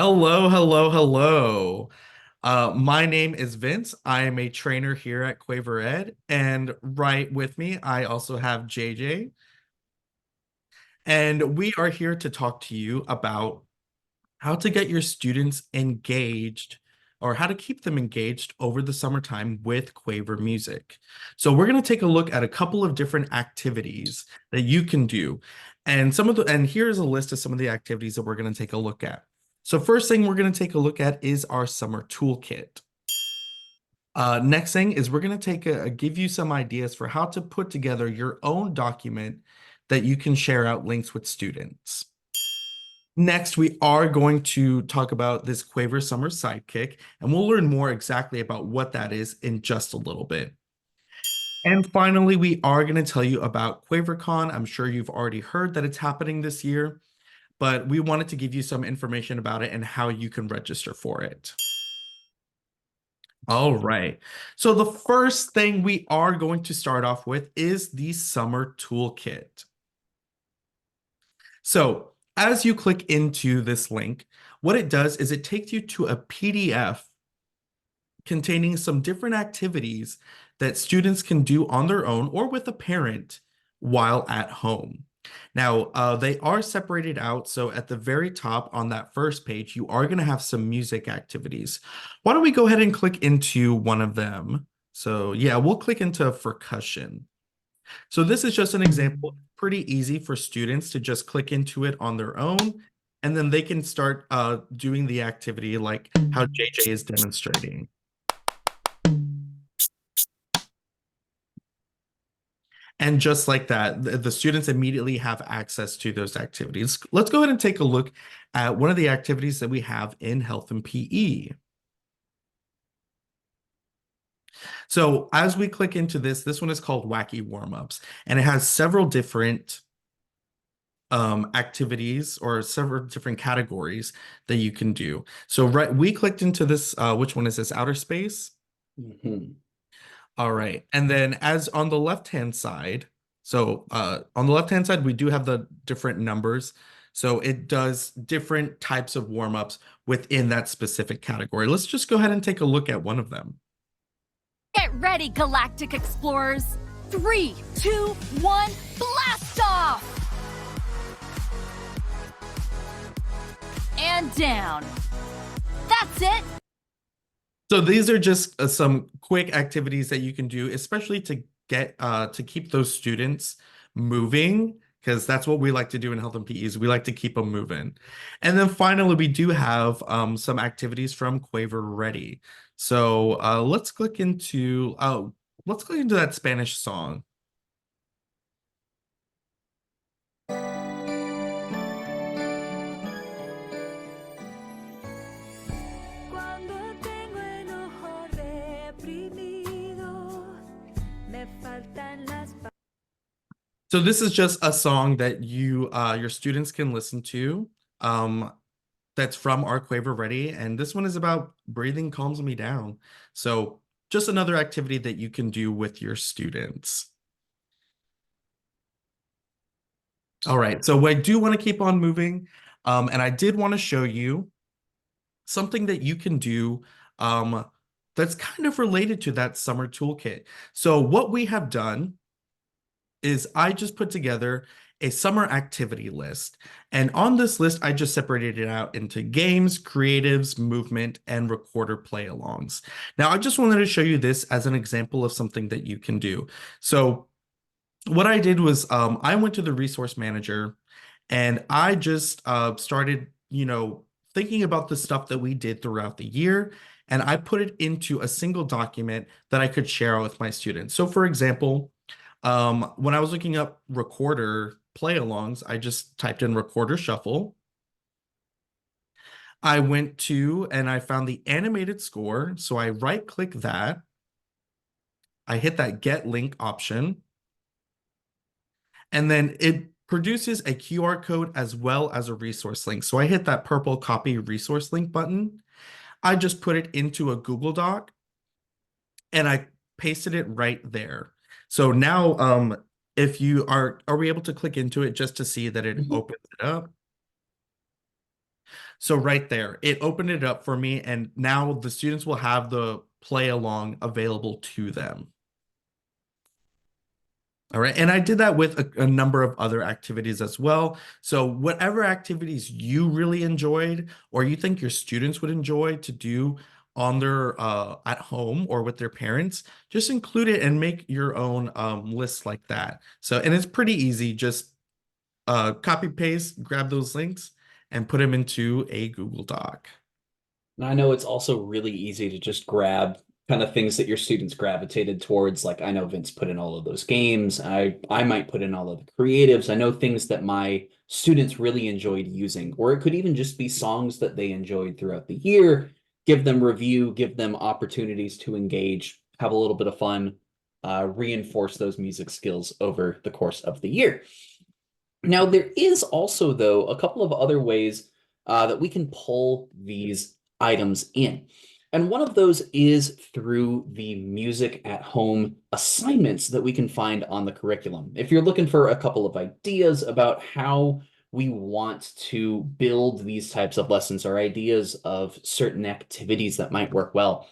Hello, hello, hello. My name is Vince. I am a trainer here at QuaverEd, and right with me, I also have JJ. And we are here to talk to you about how to get your students engaged or how to keep them engaged over the summertime with QuaverMusic. So we're going to take a look at a couple of different activities that you can do. And here's a list of some of the activities that we're going to take a look at. So first thing we're going to take a look at is our summer toolkit. Next thing is we're going to give you some ideas for how to put together your own document that you can share out links with students. Next, we are going to talk about this Quaver Summer Sidekick, and we'll learn more exactly about what that is in just a little bit. And finally, we are going to tell you about QuaverCon. I'm sure you've already heard that it's happening this year, but we wanted to give you some information about it and how you can register for it. All right. So the first thing we are going to start off with is the Summer Toolkit. So as you click into this link, what it does is it takes you to a PDF containing some different activities that students can do on their own or with a parent while at home. Now, they are separated out. So at the very top on that first page, you are going to have some music activities. Why don't we go ahead and click into one of them? So yeah, we'll click into percussion. So this is just an example, pretty easy for students to just click into it on their own, and then they can start doing the activity like how JJ is demonstrating. And just like that, the students immediately have access to those activities. Let's go ahead and take a look at one of the activities that we have in health and PE. So as we click into this one is called Wacky Warm-Ups, and it has several different activities or several different categories that you can do. So we clicked into this, which one is this? Outer space? Mhm. All right. And then as on the left-hand side, so on the left-hand side, we do have the different numbers. So it does different types of warm-ups within that specific category. Let's just go ahead and take a look at one of them. Get ready, galactic explorers! 3, 2, 1, blast off! And down. That's it! So these are just some quick activities that you can do, especially to get to keep those students moving, because that's what we like to do in health and PEs. We like to keep them moving. And then finally, we do have some activities from Quaver Ready. So let's click into that Spanish song. Cuando tengo enojo reprimido, me faltan las So this is just a song that your students can listen to. That's from our Quaver Ready, and this one is about breathing calms me down. So just another activity that you can do with your students. All right, so I do want to keep on moving, and I did want to show you something that you can do that's kind of related to that summer toolkit. So what we have done is I just put together a summer activity list. And on this list, I just separated it out into games, creatives, movement, and recorder play-alongs. Now, I just wanted to show you this as an example of something that you can do. So what I did was I went to the resource manager and I just started, thinking about the stuff that we did throughout the year. And I put it into a single document that I could share with my students. So for example, when I was looking up recorder play-alongs, I just typed in recorder shuffle. I went to and I found the animated score. So I right-click that. I hit that get link option. And then it produces a QR code as well as a resource link. So I hit that purple copy resource link button. I just put it into a Google Doc and I pasted it right there. So now, if you are we able to click into it just to see that it Mhm. opens it up? So right there, it opened it up for me, and now the students will have the play along available to them. All right. And I did that with a number of other activities as well. So, whatever activities you really enjoyed or you think your students would enjoy to do on their at home or with their parents, just include it and make your own list like that. So, and it's pretty easy. Just copy paste, grab those links, and put them into a Google Doc. And I know it's also really easy to just grab kind of things that your students gravitated towards. Like I know Vince put in all of those games. I might put in all of the creatives. I know things that my students really enjoyed using, or it could even just be songs that they enjoyed throughout the year. Give them review, give them opportunities to engage, have a little bit of fun, reinforce those music skills over the course of the year. Now, there is also, though, a couple of other ways that we can pull these items in. And one of those is through the music at home assignments that we can find on the curriculum. If you're looking for a couple of ideas about how we want to build these types of lessons or ideas of certain activities that might work well,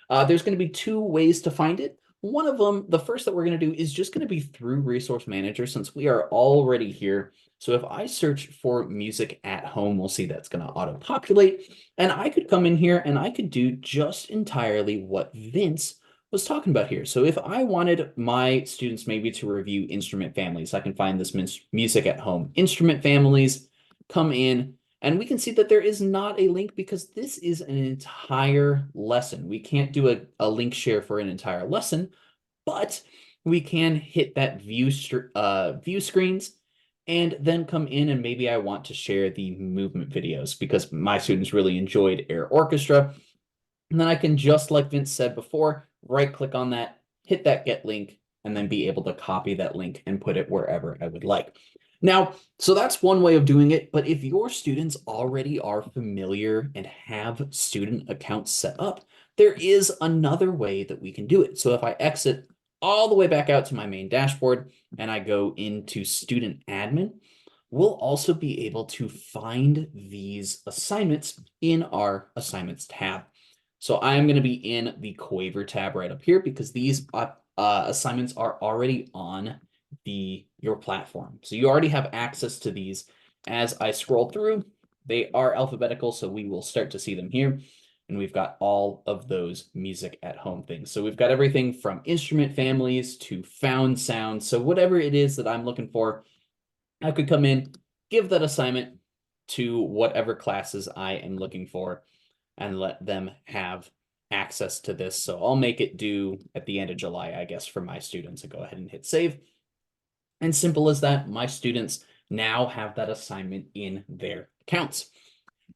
there's going to be two ways to find it. One of them, the first that we're going to do is just going to be through Resource Manager since we are already here. So if I search for music at home, we'll see that's going to auto-populate. And I could come in here and I could do just entirely what Vince was talking about here. So if I wanted my students maybe to review instrument families, I can find this music at home instrument families, come in, and we can see that there is not a link because this is an entire lesson. We can't do a link share for an entire lesson, but we can hit that view screens and then come in and maybe I want to share the movement videos because my students really enjoyed Air Orchestra. And then I can, just like Vince said before, right click on that, hit that get link, and then be able to copy that link and put it wherever I would like. Now, so that's one way of doing it, but if your students already are familiar and have student accounts set up, there is another way that we can do it. So if I exit all the way back out to my main dashboard and I go into student admin, we'll also be able to find these assignments in our assignments tab. So I'm going to be in the Quaver tab right up here because these assignments are already on your platform. So you already have access to these. As I scroll through, they are alphabetical, so we will start to see them here. And we've got all of those music at home things. So we've got everything from instrument families to found sounds. So whatever it is that I'm looking for, I could come in, give that assignment to whatever classes I am looking for and let them have access to this. So I'll make it due at the end of July, I guess, for my students. So go ahead and hit save. And simple as that, my students now have that assignment in their accounts.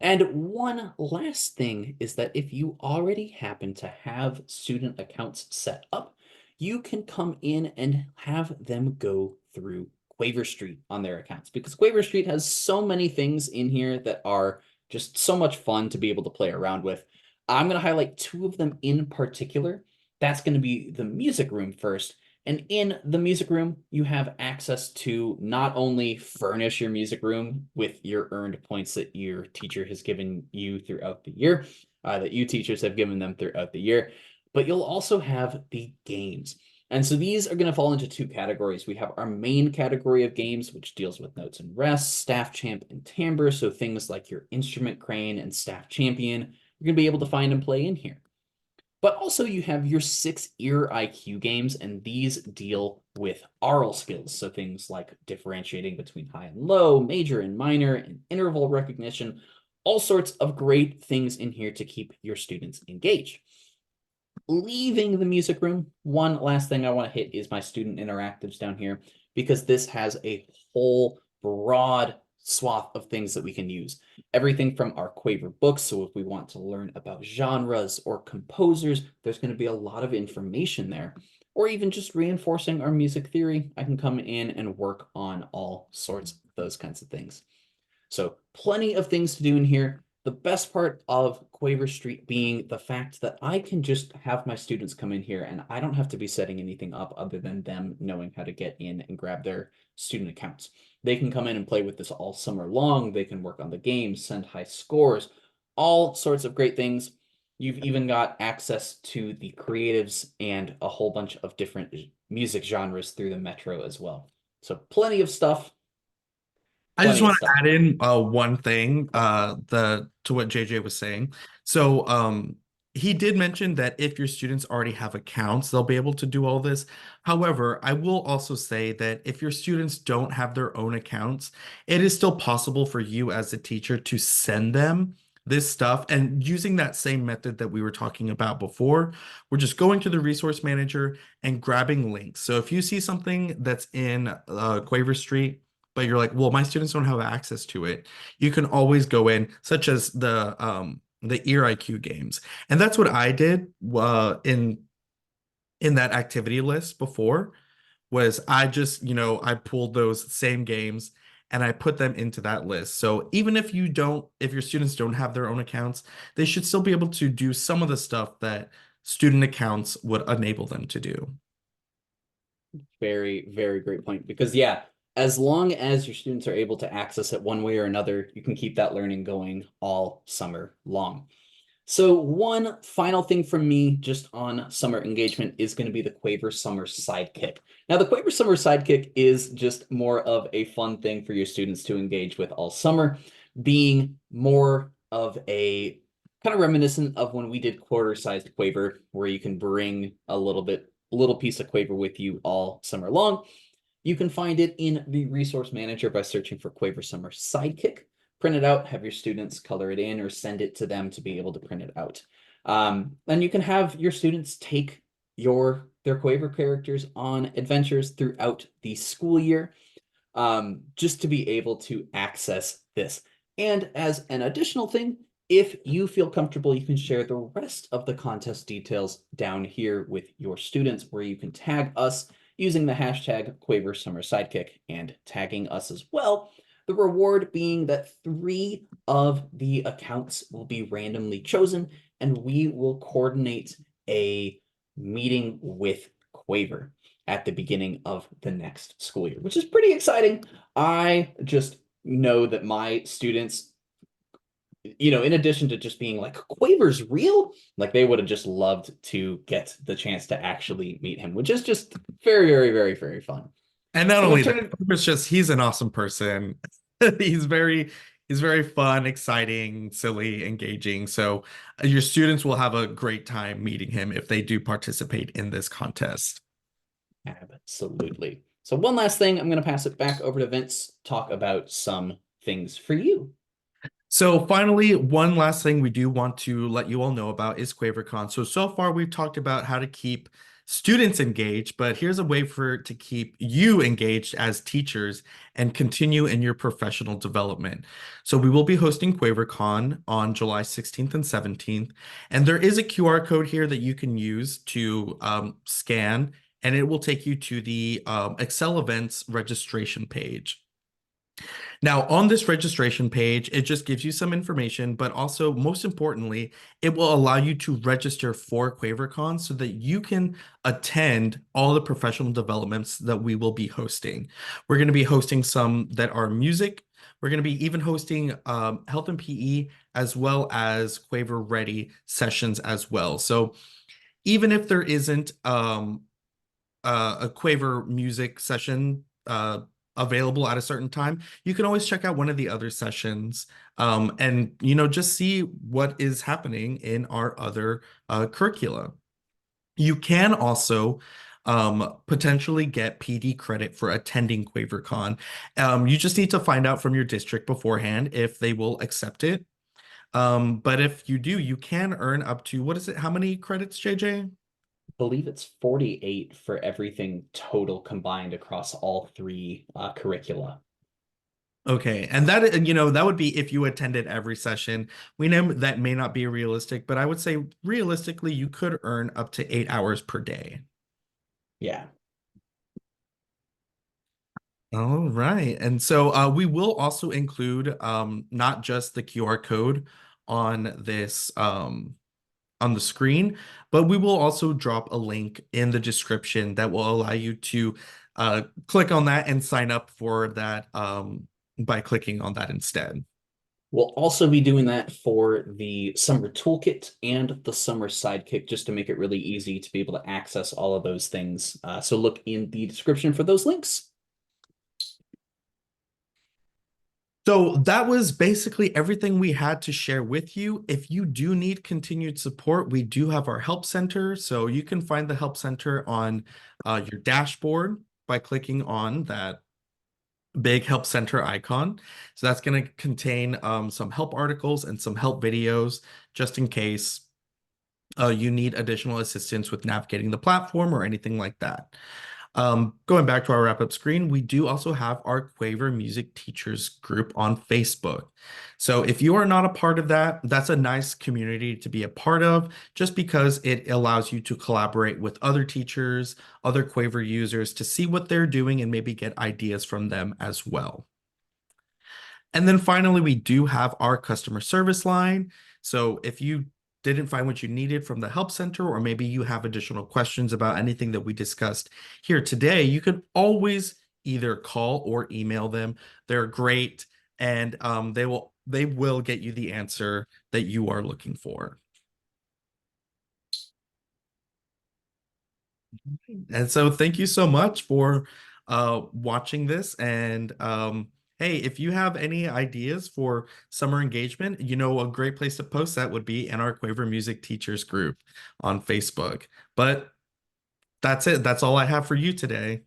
And one last thing is that if you already happen to have student accounts set up, you can come in and have them go through Quaver Street on their accounts because Quaver Street has so many things in here that are just so much fun to be able to play around with. I'm going to highlight two of them in particular. That's going to be the music room first. And in the music room, you have access to not only furnish your music room with your earned points that your teacher has given you throughout the year, that you teachers have given them throughout the year, but you'll also have the games. And so these are going to fall into two categories. We have our main category of games, which deals with notes and rests, staff champ and timbre. So things like your instrument crane and staff champion, you're going to be able to find and play in here. But also you have your 6-ear IQ games, and these deal with aural skills. So things like differentiating between high and low, major and minor, and interval recognition, all sorts of great things in here to keep your students engaged. Leaving the music room, one last thing I want to hit is my student interactives down here, because this has a whole broad swath of things that we can use. Everything from our Quaver books, so if we want to learn about genres or composers, there's going to be a lot of information there. Or even just reinforcing our music theory, I can come in and work on all sorts of those kinds of things. So plenty of things to do in here. The best part of Quaver Street being the fact that I can just have my students come in here and I don't have to be setting anything up other than them knowing how to get in and grab their student accounts. They can come in and play with this all summer long. They can work on the games, send high scores, all sorts of great things. You've even got access to the creatives and a whole bunch of different music genres through the Metro as well. So plenty of stuff. I just Plenty of want to stuff. add in one thing the to what JJ was saying. So he did mention that if your students already have accounts, they'll be able to do all this. However, I will also say that if your students don't have their own accounts, it is still possible for you as a teacher to send them this stuff, and using that same method that we were talking about before, we're just going to the resource manager and grabbing links. So if you see something that's in Quaver Street, but you're like, well, my students don't have access to it, you can always go in, such as the ear IQ games. And that's what I did in that activity list before, was I just, I pulled those same games and I put them into that list. So even if if your students don't have their own accounts, they should still be able to do some of the stuff that student accounts would enable them to do. Very, very great point. Because yeah, as long as your students are able to access it one way or another, you can keep that learning going all summer long. So one final thing from me just on summer engagement is going to be the Quaver Summer Sidekick. Now, the Quaver Summer Sidekick is just more of a fun thing for your students to engage with all summer, being more of a kind of reminiscent of when we did quarter-sized Quaver, where you can bring a little piece of Quaver with you all summer long. You can find it in the resource manager by searching for Quaver Summer Sidekick. Print it out, have your students color it in, or send it to them to be able to print it out. And you can have your students take their Quaver characters on adventures throughout the school year, just to be able to access this. And as an additional thing, if you feel comfortable, you can share the rest of the contest details down here with your students, where you can tag us using the hashtag Quaver Summer Sidekick and tagging us as well. The reward being that 3 of the accounts will be randomly chosen, and we will coordinate a meeting with Quaver at the beginning of the next school year, which is pretty exciting. I just know that my students, in addition to just being like, Quaver's real, like they would have just loved to get the chance to actually meet him, which is just very, very, very, very fun. And not I'm only going to that, turn it it's just he's an awesome person. He's very fun, exciting, silly, engaging. So your students will have a great time meeting him if they do participate in this contest. Absolutely. So one last thing, I'm going to pass it back over to Vince, talk about some things for you. So finally, one last thing we do want to let you all know about is QuaverCon. So far we've talked about how to keep students engaged, but here's a way to keep you engaged as teachers and continue in your professional development. So we will be hosting QuaverCon on July 16th and 17th, and there is a QR code here that you can use to scan, and it will take you to the Excel events registration page. Now, on this registration page, it just gives you some information, but also, most importantly, it will allow you to register for QuaverCon so that you can attend all the professional developments that we will be hosting. We're going to be hosting some that are music. We're going to be even hosting health and PE, as well as Quaver Ready sessions as well. So even if there isn't a Quaver music session available at a certain time, you can always check out one of the other sessions and just see what is happening in our other curricula. You can also potentially get PD credit for attending QuaverCon. You just need to find out from your district beforehand if they will accept it. But if you do, you can earn up to, what is it? How many credits, JJ? Believe it's 48 for everything total combined across all 3 curricula. Okay, and that would be if you attended every session. We know that may not be realistic, but I would say realistically, you could earn up to 8 hours per day. Yeah. All right, and so we will also include not just the QR code on this on the screen, but we will also drop a link in the description that will allow you to click on that and sign up for that by clicking on that instead. We'll also be doing that for the summer toolkit and the summer sidekick, just to make it really easy to be able to access all of those things. So look in the description for those links. So that was basically everything we had to share with you. If you do need continued support, we do have our help center. So you can find the help center on your dashboard by clicking on that big help center icon. So that's going to contain some help articles and some help videos just in case you need additional assistance with navigating the platform or anything like that. Going back to our wrap-up screen, we do also have our QuaverMusic Teachers group on Facebook. So if you are not a part of that, that's a nice community to be a part of, just because it allows you to collaborate with other teachers, other Quaver users, to see what they're doing and maybe get ideas from them as well. And then finally, we do have our customer service line. So if you didn't find what you needed from the help center, or maybe you have additional questions about anything that we discussed here today, you can always either call or email them. They're great, and they will get you the answer that you are looking for. And so thank you so much for watching this. And hey, if you have any ideas for summer engagement, you know, a great place to post that would be in our QuaverMusic Teachers group on Facebook. But that's it. That's all I have for you today.